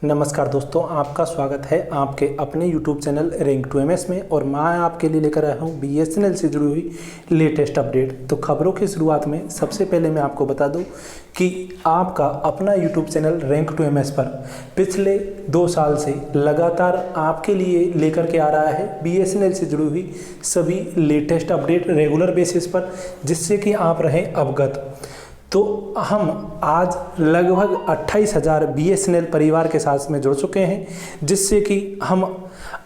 नमस्कार दोस्तों, आपका स्वागत है आपके अपने YouTube channel rank to MS में। और मैं आपके लिए लेकर आया हूँ BSNL से जुड़ी हुई लेटेस्ट अपडेट। तो खबरों की शुरुआत में सबसे पहले मैं आपको बता दूं कि आपका अपना YouTube channel rank to MS पर पिछले 2 साल से लगातार आपके लिए लेकर के आ रहा है BSNL से जुड़ी हुई सभी लेटेस्ट अपडेट रेगुलर बेसिस पर, जिससे कि आप रहें अवगत। तो हम आज लगभग 28,000 BSNL परिवार के साथ में जुड़ चुके हैं, जिससे कि हम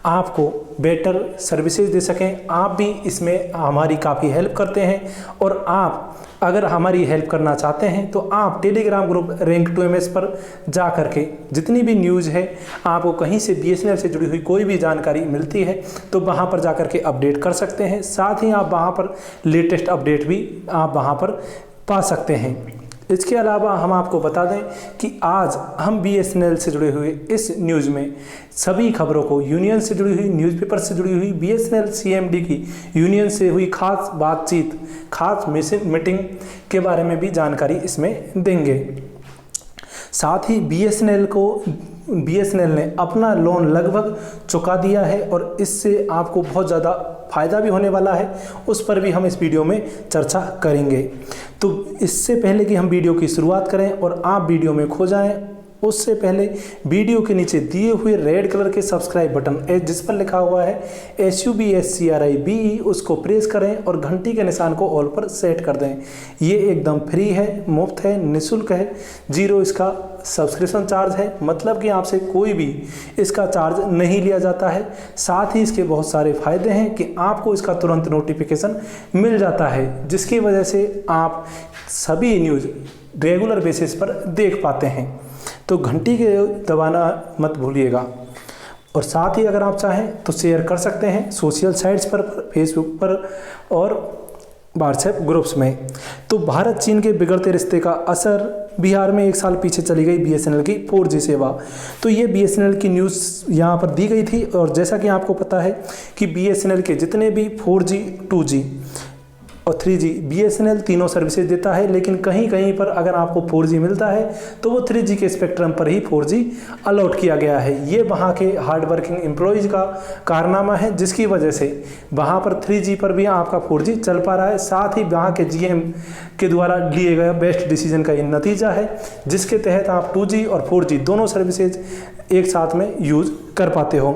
आपको बेटर सर्विसेज दे सकें। आप भी इसमें हमारी काफ़ी हेल्प करते हैं, और आप अगर हमारी हेल्प करना चाहते हैं तो आप Telegram group rank to MS पर जा करके जितनी भी न्यूज़ है, आपको कहीं से BSNL से जुड़ी हुई कोई भी जानकारी मिलती है तो वहाँ पर जा करके अपडेट कर सकते हैं। साथ ही आप वहाँ पर लेटेस्ट अपडेट भी आप वहाँ पर पा सकते हैं। इसके अलावा हम आपको बता दें कि आज हम BSNL से जुड़े हुए इस न्यूज़ में सभी खबरों को, यूनियन से जुड़ी हुई, न्यूज़पेपर से जुड़ी हुई, BSNL CMD की यूनियन से हुई खास बातचीत, खास मीटिंग के बारे में भी जानकारी इसमें देंगे। साथ ही BSNL ने अपना लोन लगभग चुका दिया है, और इससे आपको बहुत ज़्यादा फ़ायदा भी होने वाला है, उस पर भी हम इस वीडियो में चर्चा करेंगे। तो इससे पहले कि हम वीडियो की शुरुआत करें और आप वीडियो में खो जाएं, उससे पहले वीडियो के नीचे दिए हुए रेड कलर के सब्सक्राइब बटन जिस पर लिखा हुआ है SUBSCRIBE, उसको प्रेस करें और घंटी के निशान को ऑल पर सेट कर दें। ये एकदम फ्री है, मुफ्त है, निःशुल्क है, 0 इसका सब्सक्रिप्शन चार्ज है, मतलब कि आपसे कोई भी इसका चार्ज नहीं लिया जाता है। साथ ही इसके बहुत सारे फ़ायदे हैं कि आपको इसका तुरंत नोटिफिकेशन मिल जाता है, जिसकी वजह से आप सभी न्यूज़ रेगुलर बेसिस पर देख पाते हैं। तो घंटी के दबाना मत भूलिएगा। और साथ ही अगर आप चाहें तो शेयर कर सकते हैं सोशल साइट्स पर, फेसबुक पर और व्हाट्सएप ग्रुप्स में। तो भारत चीन के बिगड़ते रिश्ते का असर, बिहार में 1 साल पीछे चली गई BSNL की 4G सेवा। तो ये BSNL की न्यूज़ यहाँ पर दी गई थी। और जैसा कि आपको पता है कि BSNL के जितने भी 4G, 2G और 3G BSNL तीनों सर्विसेज देता है, लेकिन कहीं कहीं पर अगर आपको 4G मिलता है तो वो 3G के स्पेक्ट्रम पर ही 4G अलॉट किया गया है। ये वहाँ के हार्ड वर्किंग एम्प्लॉयज़ का कारनामा है, जिसकी वजह से वहाँ पर 3G पर भी आपका 4G चल पा रहा है। साथ ही वहाँ के GM के द्वारा लिए गए बेस्ट डिसीजन का ये नतीजा है, जिसके तहत आप 2G और 4G दोनों सर्विसेज एक साथ में यूज़ कर पाते हो।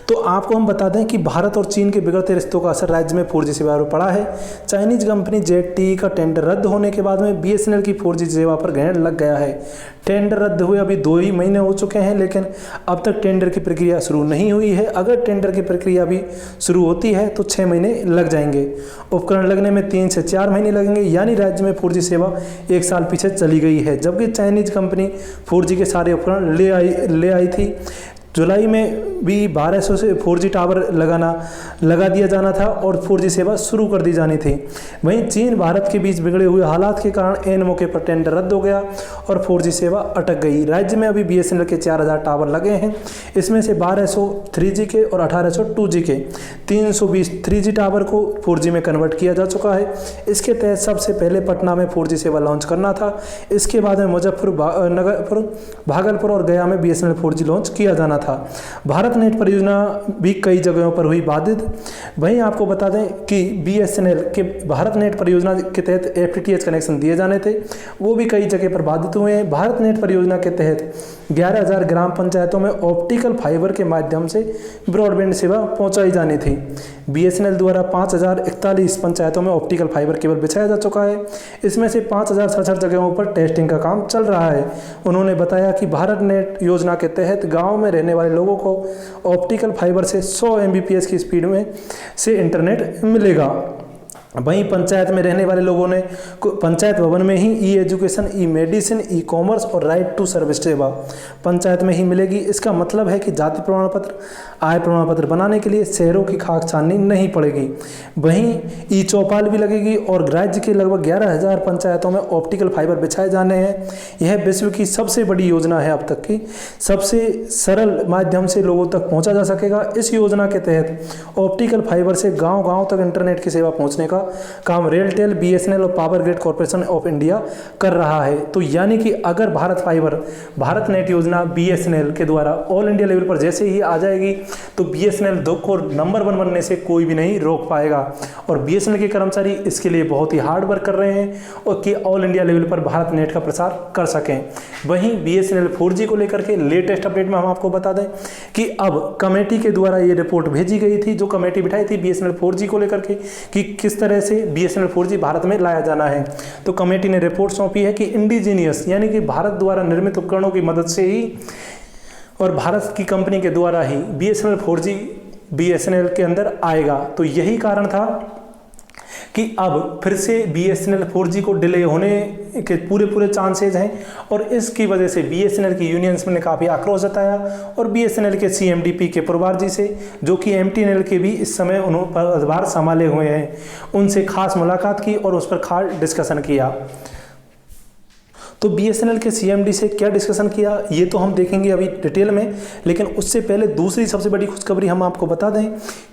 तो आपको हम बता दें कि भारत और चीन के बिगड़ते रिश्तों का असर राज्य में 4G सेवा पर पड़ा है। चाइनीज कंपनी ZTE का टेंडर रद्द होने के बाद में BSNL की 4G सेवा पर ग्रहण लग गया है। टेंडर रद्द हुए अभी 2 ही महीने हो चुके हैं, लेकिन अब तक टेंडर की प्रक्रिया शुरू नहीं हुई है। अगर टेंडर की प्रक्रिया भी शुरू होती है तो 6 महीने लग जाएंगे। उपकरण लगने में 3 से 4 महीने लगेंगे, यानी राज्य में 4G सेवा 1 साल पीछे चली गई है। जबकि चाइनीज कंपनी 4G के सारे उपकरण ले आई थी। जुलाई में भी 1200 से 4G टावर लगा दिया जाना था और 4G सेवा शुरू कर दी जानी थी। वहीं चीन भारत के बीच बिगड़े हुए हालात के कारण एन मौके पर टेंडर रद्द हो गया और 4G सेवा अटक गई। राज्य में अभी BSNL के 4000 टावर लगे हैं। इसमें से 1200 3G के और 1800 2G के, 320 3G टावर को 4G में कन्वर्ट किया जा चुका है। इसके तहत सबसे पहले पटना में 4G सेवा लॉन्च करना था। इसके बाद में मुजफ्फरपुर, भागलपुर और गया में BSNL 4G लॉन्च किया जाना था। भारत नेट परियोजना भी कई जगहों पर हुई बाधित। वहीं आपको बता दें कि BSNL के भारत नेट परियोजना के तहत FTTH कनेक्शन दिए जाने थे, वो भी कई जगह पर बाधित हुए हैं। भारत नेट परियोजना के तहत 11,000 ग्राम पंचायतों में ऑप्टिकल फाइबर के माध्यम से ब्रॉडबैंड सेवा पहुंचाई जानी थी। BSNL द्वारा 5,041 पंचायतों में ऑप्टिकल फाइबर केबल बिछाया जा चुका है। इसमें से 5,067 जगहों पर टेस्टिंग का काम चल रहा है। उन्होंने बताया कि भारत नेट योजना के तहत गाँव में रहने वाले लोगों को ऑप्टिकल फाइबर से 100 Mbps की स्पीड में से इंटरनेट मिलेगा। वहीं पंचायत में रहने वाले लोगों ने पंचायत भवन में ही ई-एजुकेशन, ई-मेडिसिन, ई-कॉमर्स और राइट टू सर्विस सेवा पंचायत में ही मिलेगी। इसका मतलब है कि जाति प्रमाण पत्र, आय प्रमाण पत्र बनाने के लिए शहरों की खाक छाननी नहीं पड़ेगी। वहीं ई-चौपाल भी लगेगी और राज्य के लगभग 11,000 पंचायतों में ऑप्टिकल फाइबर बिछाए जाने हैं। यह विश्व की सबसे बड़ी योजना है, अब तक की सबसे सरल माध्यम से लोगों तक पहुँचा जा सकेगा। इस योजना के तहत ऑप्टिकल फाइबर से गाँव-गाँव तक इंटरनेट की सेवा पहुँचने का काम रेलटेल, बीएसएनएल और power grid corporation of India कर रहा है। तो यानी कि अगर भारत फाइबर, भारत नेट योजना बीएसएनएल के द्वारा ऑल इंडिया लेवल पर जैसे ही आ जाएगी तो बीएसएनएल को नंबर 1 बनने से कोई भी नहीं रोक पाएगा। और बीएसएनएल के कर्मचारी इसके लिए बहुत ही हार्ड वर्क कर रहे हैं और कि ऑल इंडिया लेवल पर भारत नेट का प्रसार कर सकें। वहीं बीएसएनएल 4G को लेकर के लेटेस्ट अपडेट में हम आपको बता दें कि अब कमेटी के द्वारा ये रिपोर्ट भेजी गई थी, जो कमेटी बिठाई थी बीएसएनएल 4G को लेकर के कि किस तरह से बीएसएनएल 4G भारत में लाया जाना है। तो कमेटी ने रिपोर्ट सौंपी है कि इंडिजीनियस यानी कि भारत द्वारा निर्मित उपकरणों की मदद से ही और भारत की कंपनी के द्वारा ही बीएसएनएल 4G बीएसएनएल के अंदर आएगा। तो यही कारण था कि अब फिर से बीएसएनएल 4G को डिले होने के पूरे चांसेज हैं और इसकी वजह से बीएसएनएल की यूनियंस ने काफ़ी आक्रोश जताया और बीएसएनएल के सीएमडी के पुरवार जी से, जो कि एमटीएनएल के भी इस समय उन्होंने पदभार संभाले हुए हैं, उनसे खास मुलाकात की और उस पर खास डिस्कशन किया। तो बीएसएनएल के सीएमडी से क्या डिस्कशन किया ये तो हम देखेंगे अभी डिटेल में, लेकिन उससे पहले दूसरी सबसे बड़ी खुशखबरी हम आपको बता दें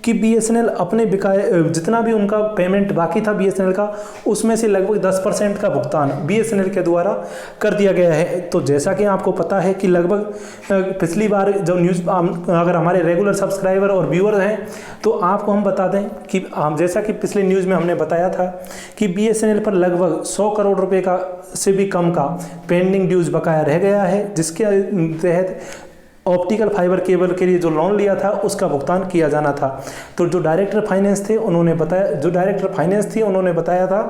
कि बीएसएनएल अपने बकाया जितना भी उनका पेमेंट बाकी था बीएसएनएल का, उसमें से लगभग 10% का भुगतान बीएसएनएल के द्वारा कर दिया गया है। तो जैसा कि आपको पता है कि लगभग पिछली बार जो न्यूज़, अगर हमारे रेगुलर सब्सक्राइबर और व्यूअर हैं तो आपको हम बता दें कि जैसा कि पिछले न्यूज़ में हमने बताया था कि बीएसएनएल पर लगभग 100 करोड़ रुपये का से भी कम का पेंडिंग ड्यूज बकाया रह गया है, जिसके तहत ऑप्टिकल फाइबर केबल के लिए जो लोन लिया था उसका भुगतान किया जाना था। तो जो डायरेक्टर फाइनेंस थी उन्होंने बताया था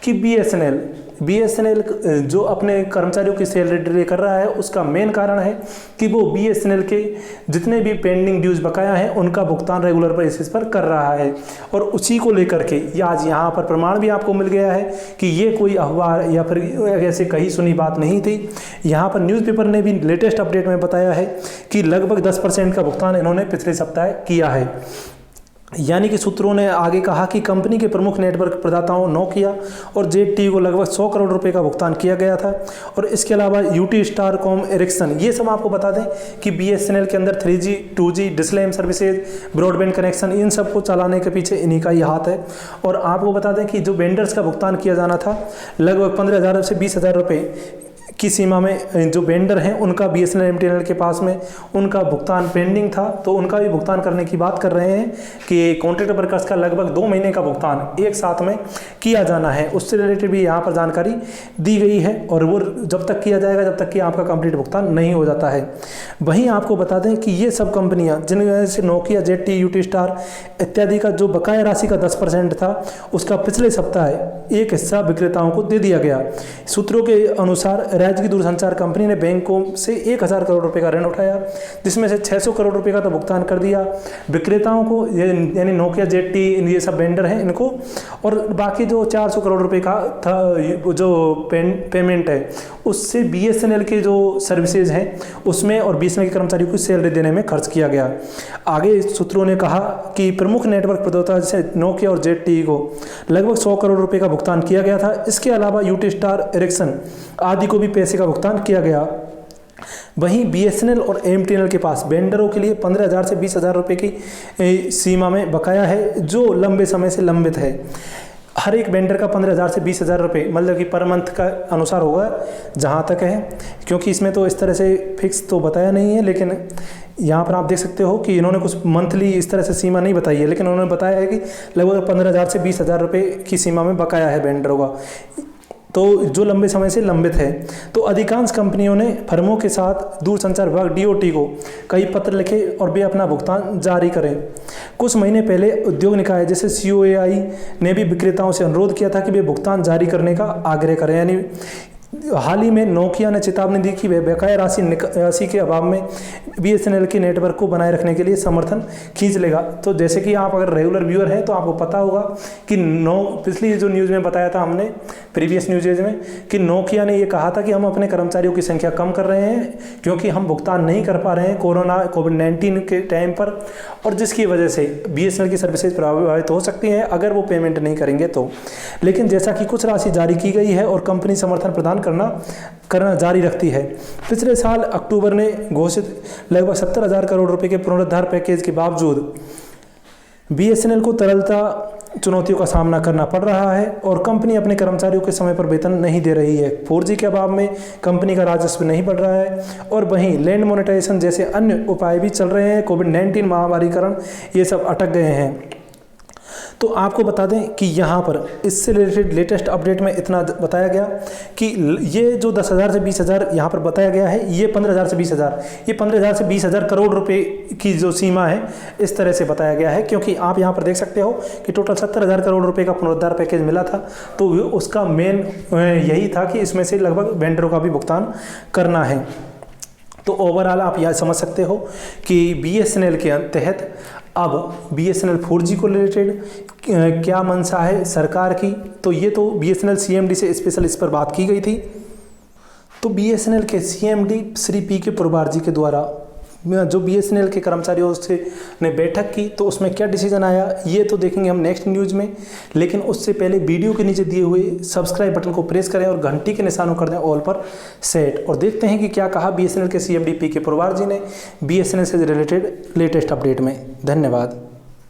कि बीएसएनएल जो अपने कर्मचारियों की सैलरी डिले कर रहा है उसका मेन कारण है कि वो बीएसएनएल के जितने भी पेंडिंग ड्यूज बकाया हैं उनका भुगतान रेगुलर बेसिस पर कर रहा है। और उसी को लेकर के आज यहाँ पर प्रमाण भी आपको मिल गया है कि ये कोई अखबार या फिर ऐसे कहीं सुनी बात नहीं थी। यहाँ पर न्यूज़पेपर ने भी लेटेस्ट अपडेट में बताया है कि लगभग 10% का भुगतान इन्होंने पिछले सप्ताह किया है। यानी कि सूत्रों ने आगे कहा कि कंपनी के प्रमुख नेटवर्क प्रदाताओं नोकिया और जेटी को लगभग 100 करोड़ रुपए का भुगतान किया गया था। और इसके अलावा यूटी स्टारकॉम, एरिक्सन, ये सब आपको बता दें कि बीएसएनएल के अंदर 3G 2G डिस्लेम सर्विसेज, ब्रॉडबैंड कनेक्शन, इन सब को चलाने के पीछे इन्हीं का ही हाथ है। और आपको बता दें कि जो वेंडर्स का भुगतान किया जाना था लगभग 15,000 से 20,000 रुपये की सीमा में जो वेंडर हैं उनका बीएसएनएल एमटीएनएल के पास में उनका भुगतान पेंडिंग था, तो उनका भी भुगतान करने की बात कर रहे हैं कि कॉन्ट्रैक्ट वर्कर्स का लगभग 2 महीने का भुगतान एक साथ में किया जाना है। उससे रिलेटेड भी यहाँ पर जानकारी दी गई है और वो जब तक किया जाएगा जब तक कि आपका कंप्लीट भुगतान नहीं हो जाता है। वहीं आपको बता दें कि ये सब कंपनियाँ जिनमें से नोकिया, जेटी, यूटी स्टार इत्यादि का जो बकाया राशि का 10% था उसका पिछले सप्ताह एक हिस्सा विक्रेताओं को दे दिया गया। सूत्रों के अनुसार राज्य की दूरसंचार कंपनी ने बैंकों से 1,000 करोड़ रुपए का ऋण उठाया, जिसमें से 600 करोड़ रुपए का तो भुगतान कर दिया विक्रेताओं को, यानी नोकिया, जेटी, ये सब वेंडर हैं इनको, और बाकी जो 400 करोड़ रुपए का था जो पेमेंट है उससे बीएसएनएल के जो सर्विसेज हैं उसमें और बीएसएनएल के कर्मचारियों को सैलरी देने में खर्च किया गया। आगे सूत्रों ने कहा कि प्रमुख नेटवर्क प्रदाता जैसे नोकिया और जेटी को लगभग 100 करोड़ रुपए का भुगतान किया गया था। इसके अलावा यूटी स्टार, एरिक्सन आदि को भी पैसे का भुगतान किया गया। वहीं बीएसएनएल और एमटीएनएल के पास वेंडरों के लिए 15,000 से 20,000 रुपये की सीमा में बकाया है, जो लंबे समय से लंबित है। हर एक वेंडर का 15,000 से 20,000 रुपये मतलब कि पर मंथ का अनुसार होगा जहाँ तक है, क्योंकि इसमें तो इस तरह से फिक्स तो बताया नहीं है, लेकिन यहाँ पर आप देख सकते हो कि इन्होंने कुछ मंथली इस तरह से सीमा नहीं बताई है, लेकिन उन्होंने बताया है कि लगभग 15,000 से 20,000 रुपये की सीमा में बकाया है वेंडरों का, तो जो लंबे समय से लंबित है। तो अधिकांश कंपनियों ने फर्मों के साथ दूरसंचार विभाग डीओटी को कई पत्र लिखे और वे अपना भुगतान जारी करें। कुछ महीने पहले उद्योग निकाय जैसे सीओएआई ने भी विक्रेताओं से अनुरोध किया था कि वे भुगतान जारी करने का आग्रह करें। यानी हाल ही में नोकिया ने चेतावनी दी कि वह बकाया राशि के अभाव में बीएसएनएल के नेटवर्क को बनाए रखने के लिए समर्थन खींच लेगा। तो जैसे कि आप अगर रेगुलर व्यूअर हैं तो आपको पता होगा कि पिछली जो न्यूज़ में बताया था हमने प्रीवियस न्यूज़ में कि नोकिया ने ये कहा था कि हम अपने कर्मचारियों की संख्या कम कर रहे हैं क्योंकि हम भुगतान नहीं कर पा रहे हैं कोविड-19 के टाइम पर, और जिसकी वजह से बीएसएनएल की सर्विसेज प्रभावित हो सकती हैं अगर वो पेमेंट नहीं करेंगे तो। लेकिन जैसा कि कुछ राशि जारी की गई है और कंपनी समर्थन प्रदान करना जारी रखती है। पिछले साल अक्टूबर ने घोषित लगभग 70,000 करोड़ रुपए के पुनरुद्धार पैकेज के बावजूद बीएसएनएल को तरलता चुनौतियों का सामना करना पड़ रहा है और कंपनी अपने कर्मचारियों के समय पर वेतन नहीं दे रही है। 4G के अभाव में कंपनी का राजस्व नहीं बढ़ रहा है और वहीं लैंड मोनेटाइजेशन जैसे अन्य उपाय भी चल रहे हैं। कोविड-19 महामारी कारण ये सब अटक गए हैं। तो आपको बता दें कि यहाँ पर इससे रिलेटेड लेटेस्ट अपडेट में इतना बताया गया कि ये जो 10,000 से 20,000 यहाँ पर बताया गया है, ये 15,000 से 20,000, ये 15,000 से 20,000 करोड़ रुपए की जो सीमा है इस तरह से बताया गया है, क्योंकि आप यहाँ पर देख सकते हो कि टोटल 70,000 करोड़ रुपए का पुनरुद्धार पैकेज मिला था। तो उसका मेन यही था कि इसमें से लगभग वेंडरों का भी भुगतान करना है। तो ओवरऑल आप यह समझ सकते हो कि BSNL के तहत अब BSNL 4G को रिलेटेड क्या मंशा है सरकार की, तो ये तो BSNL CMD से स्पेशल इस पर बात की गई थी। तो BSNL के CMD श्री PK पुरवार जी के द्वारा जो BSNL के कर्मचारियों से ने बैठक की, तो उसमें क्या डिसीजन आया ये तो देखेंगे हम नेक्स्ट न्यूज़ में। लेकिन उससे पहले वीडियो के नीचे दिए हुए सब्सक्राइब बटन को प्रेस करें और घंटी के निशान को कर दें ऑल पर सेट, और देखते हैं कि क्या कहा BSNL के CMD PK पुरवार जी ने BSNL से रिलेटेड लेटेस्ट अपडेट में। धन्यवाद।